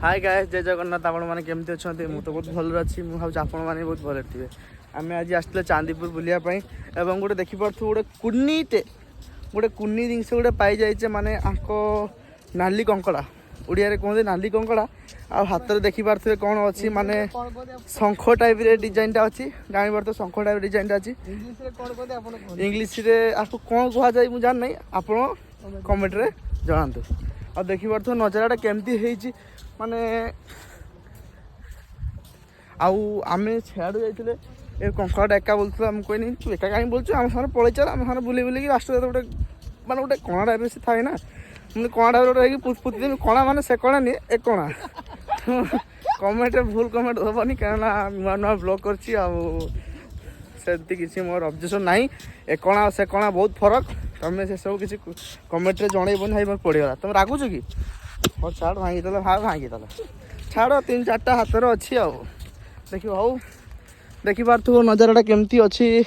Hi guys जय जगन्नाथ आपण मैंने केमती अच्छा मुझे तो बहुत भल अच्छी मुझे भाव आपण मैंने बहुत भल थे आम आज आसते चांदीपुर बुलायापाई एवं गोटे देखिपु गोटे कुन्नीटे गोटे कुन्नी जिनस गोटे पाई जाइए माने आंको नाली कंकड़ा ओडिया कहते नाली कंकड़ा आ हाथ में देखिपे कौन अच्छी माने शंख टाइप डिजाइन टा अच्छी जापर तो शंख टाइप डिजाइन टा अच्छी इंग्लीश आपको कौन कह जाए मुझे जान नहीं आप कमेंट रे जनातु और देखिपे नजारा केमती है माने आम छाड़ू जाइए ए कंकड़ा एका बोलते आम कहनी तू एका कहीं बोलूँ आम सामने पलि चल आम सामने बुले बुले राष्ट्र गोटे माने गोटे कणा टाइप से थाए ना मुझे कणा टाइप गोटे पुष्पुति देवी कणा माने से कणा नहीं ए कणा कमेंट भूल कमेंट हेनी कहीं नुआ नुआ ब्लॉग करती किसी मोर ऑब्जेक्शन ना ए कणा से कणा बहुत फरक तुम्हें से सब किसी कमेंट जनइबन भाई मोर पड़गला तुम रागुच कि और छाड़ भांगीदेल भांगीदेल छाड़ 3-4टा हाथ में अच्छी देखिए हौ देखिपार नजारा केमती अच्छी।